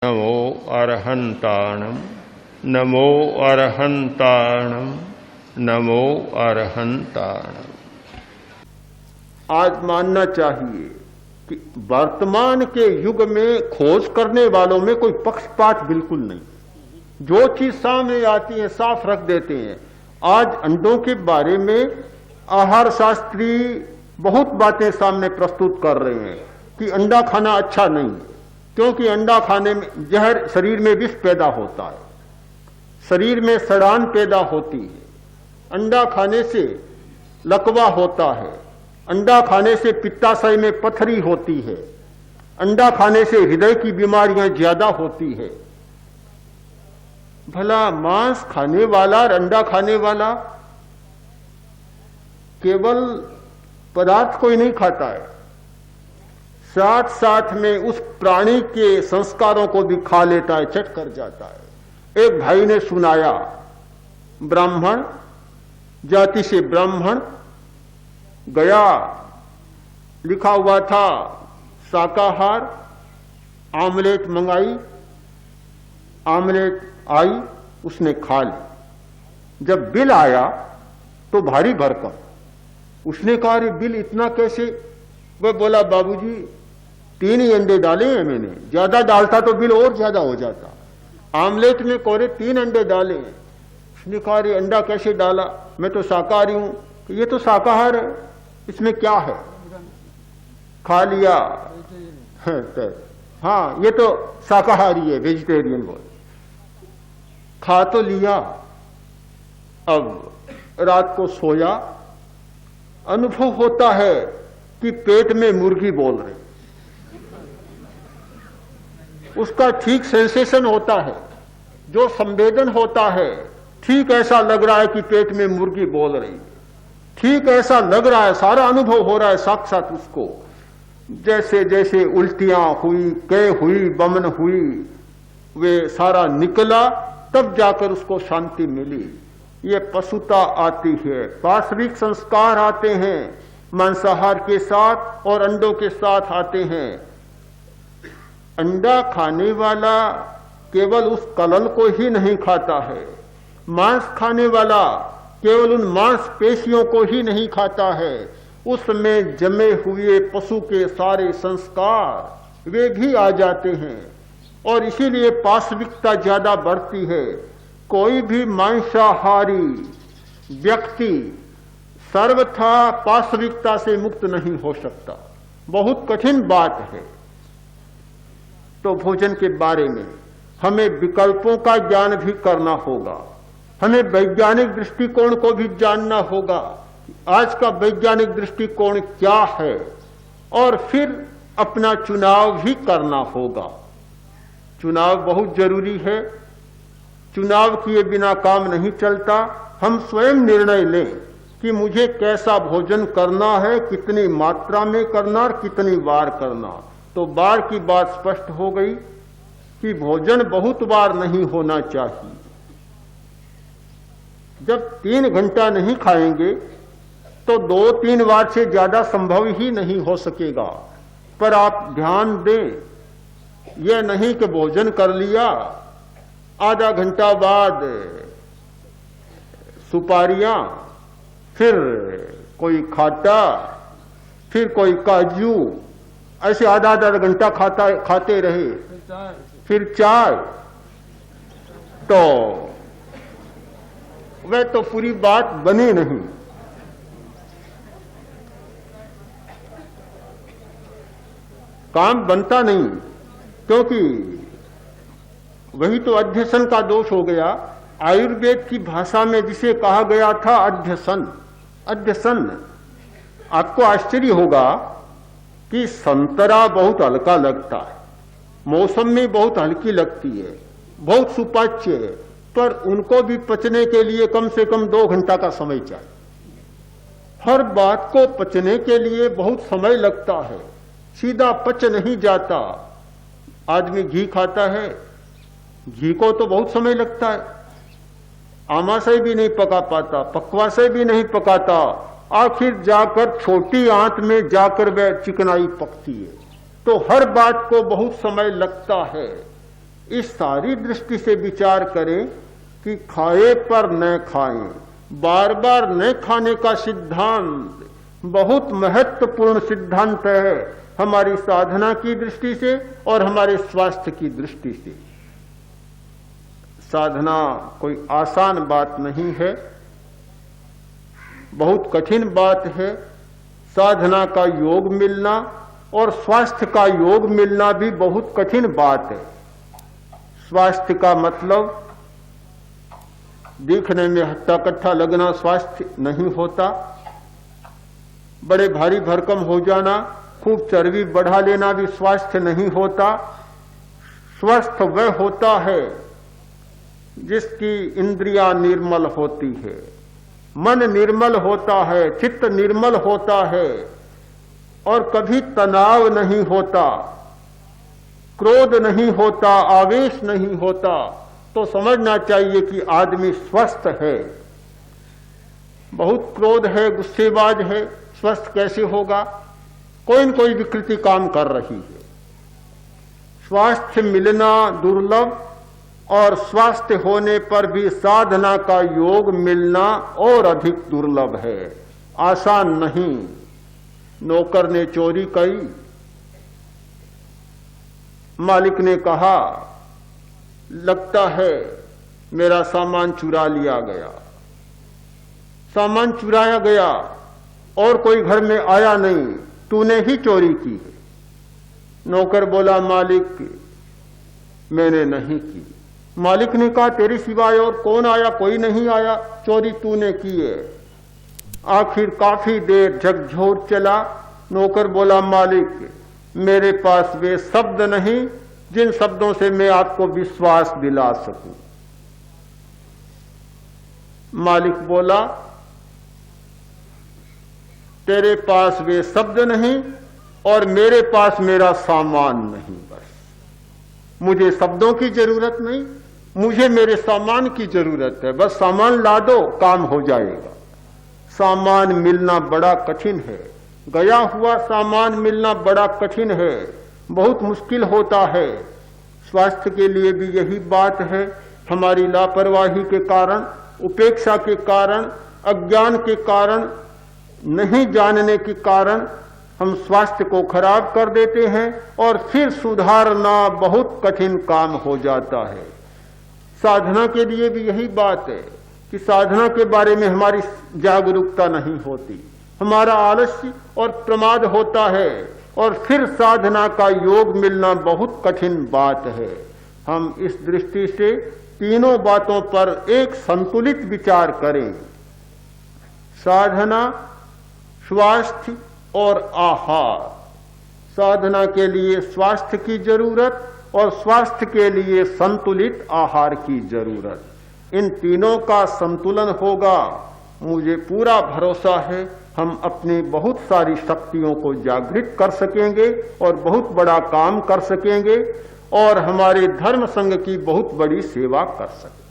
नमो अरहंताणम नमो अरहंताणम नमो अरहंताणम। आज मानना चाहिए कि वर्तमान के युग में खोज करने वालों में कोई पक्षपात बिल्कुल नहीं। जो चीज सामने आती है साफ रख देते हैं। आज अंडों के बारे में आहार शास्त्री बहुत बातें सामने प्रस्तुत कर रहे हैं कि अंडा खाना अच्छा नहीं, क्योंकि अंडा खाने में जहर, शरीर में विष पैदा होता है, शरीर में सड़ान पैदा होती है, अंडा खाने से लकवा होता है, अंडा खाने से पित्ताशय में पथरी होती है, अंडा खाने से हृदय की बीमारियां ज्यादा होती है। भला मांस खाने वाला और अंडा खाने वाला केवल पदार्थ को ही नहीं खाता है, साथ साथ में उस प्राणी के संस्कारों को भी खा लेता है, चट कर जाता है। एक भाई ने सुनाया, ब्राह्मण जाति से ब्राह्मण गया, लिखा हुआ था शाकाहार, आमलेट मंगाई, आमलेट आई, उसने खा ली। जब बिल आया तो भारी भरकम, उसने कहा अरे बिल इतना कैसे? वह बोला बाबूजी 3 ही अंडे डाले हैं मैंने, ज्यादा डालता तो बिल और ज्यादा हो जाता। आमलेट में कोरे 3 अंडे डाले हैं। उसने कहा अरे अंडा कैसे डाला? मैं तो शाकाहारी हूं। ये तो शाकाहार है, इसमें क्या है? खा लिया। हाँ, ये तो शाकाहारी है, वेजिटेरियन बोल, खा तो लिया। अब रात को सोया, अनुभव होता है कि पेट में मुर्गी बोल रही, उसका ठीक सेंसेशन होता है, जो संवेदन होता है, ठीक ऐसा लग रहा है कि पेट में मुर्गी बोल रही, ठीक ऐसा लग रहा है, सारा अनुभव हो रहा है साक्षात उसको। जैसे जैसे उल्टियां हुई, कै हुई, बमन हुई, वे सारा निकला, तब जाकर उसको शांति मिली। ये पशुता आती है, पार्श्विक संस्कार आते हैं, मांसाहार के साथ और अंडों के साथ आते हैं। अंडा खाने वाला केवल उस कलल को ही नहीं खाता है, मांस खाने वाला केवल उन मांसपेशियों को ही नहीं खाता है, उसमें जमे हुए पशु के सारे संस्कार वे भी आ जाते हैं, और इसीलिए पार्श्विकता ज्यादा बढ़ती है। कोई भी मांसाहारी व्यक्ति सर्वथा पार्श्विकता से मुक्त नहीं हो सकता, बहुत कठिन बात है। तो भोजन के बारे में हमें विकल्पों का ज्ञान भी करना होगा, हमें वैज्ञानिक दृष्टिकोण को भी जानना होगा, आज का वैज्ञानिक दृष्टिकोण क्या है, और फिर अपना चुनाव भी करना होगा। चुनाव बहुत जरूरी है, चुनाव किए बिना काम नहीं चलता। हम स्वयं निर्णय लें कि मुझे कैसा भोजन करना है, कितनी मात्रा में करना और कितनी बार करना। तो बार की बात स्पष्ट हो गई कि भोजन बहुत बार नहीं होना चाहिए। जब 3 घंटा नहीं खाएंगे तो 2-3 बार से ज्यादा संभव ही नहीं हो सकेगा। पर आप ध्यान दें, यह नहीं कि भोजन कर लिया, आधा घंटा बाद सुपारियां, फिर कोई खाटा, फिर कोई काजू, ऐसे आधा घंटा खाते रहे, फिर चाय, तो वह तो पूरी बात बनी नहीं। काम बनता नहीं, क्योंकि वही तो अध्यसन का दोष हो गया। आयुर्वेद की भाषा में जिसे कहा गया था अध्यसन, अध्यसन। आपको आश्चर्य होगा कि संतरा बहुत हल्का लगता है, मौसमी बहुत हल्की लगती है, बहुत सुपाच्य है, पर उनको भी पचने के लिए कम से कम 2 घंटा का समय चाहिए। हर बात को पचने के लिए बहुत समय लगता है, सीधा पच नहीं जाता। आदमी घी खाता है, घी को तो बहुत समय लगता है, आमाशय भी नहीं पका पाता, पक्वाशय भी नहीं पकाता, आखिर जाकर छोटी आंत में जाकर वह चिकनाई पकती है। तो हर बात को बहुत समय लगता है। इस सारी दृष्टि से विचार करें कि खाए पर न खाएं, बार बार न खाने का सिद्धांत बहुत महत्वपूर्ण सिद्धांत है हमारी साधना की दृष्टि से और हमारे स्वास्थ्य की दृष्टि से। साधना कोई आसान बात नहीं है, बहुत कठिन बात है। साधना का योग मिलना और स्वास्थ्य का योग मिलना भी बहुत कठिन बात है। स्वास्थ्य का मतलब दिखने में हट्टा कट्ठा लगना स्वास्थ्य नहीं होता, बड़े भारी भरकम हो जाना, खूब चर्बी बढ़ा लेना भी स्वास्थ्य नहीं होता। स्वस्थ वह होता है जिसकी इंद्रियां निर्मल होती है, मन निर्मल होता है, चित्त निर्मल होता है और कभी तनाव नहीं होता, क्रोध नहीं होता, आवेश नहीं होता, तो समझना चाहिए कि आदमी स्वस्थ है। बहुत क्रोध है, गुस्सेबाज है, स्वस्थ कैसे होगा? कोई न कोई विकृति काम कर रही है। स्वास्थ्य मिलना दुर्लभ और स्वास्थ्य होने पर भी साधना का योग मिलना और अधिक दुर्लभ है, आसान नहीं। नौकर ने चोरी की, मालिक ने कहा लगता है मेरा सामान चुरा लिया गया। सामान चुराया गया और कोई घर में आया नहीं, तूने ही चोरी की है। नौकर बोला मालिक मैंने नहीं की। मालिक ने कहा तेरे सिवाय और कौन आया? कोई नहीं आया, चोरी तूने की है। आखिर काफी देर झकझोर चला। नौकर बोला मालिक मेरे पास वे शब्द नहीं जिन शब्दों से मैं आपको विश्वास दिला सकूं। मालिक बोला तेरे पास वे शब्द नहीं और मेरे पास मेरा सामान नहीं। बस मुझे शब्दों की जरूरत नहीं, मुझे मेरे सामान की जरूरत है। बस सामान ला दो, काम हो जाएगा। सामान मिलना बड़ा कठिन है, गया हुआ सामान मिलना बड़ा कठिन है, बहुत मुश्किल होता है। स्वास्थ्य के लिए भी यही बात है। हमारी लापरवाही के कारण, उपेक्षा के कारण, अज्ञान के कारण, नहीं जानने के कारण हम स्वास्थ्य को खराब कर देते हैं और फिर सुधारना बहुत कठिन काम हो जाता है। साधना के लिए भी यही बात है कि साधना के बारे में हमारी जागरूकता नहीं होती, हमारा आलस्य और प्रमाद होता है और फिर साधना का योग मिलना बहुत कठिन बात है। हम इस दृष्टि से तीनों बातों पर एक संतुलित विचार करें। साधना, स्वास्थ्य और आहार। साधना के लिए स्वास्थ्य की जरूरत और स्वास्थ्य के लिए संतुलित आहार की जरूरत। इन तीनों का संतुलन होगा, मुझे पूरा भरोसा है हम अपनी बहुत सारी शक्तियों को जागृत कर सकेंगे और बहुत बड़ा काम कर सकेंगे और हमारे धर्म संघ की बहुत बड़ी सेवा कर सकेंगे।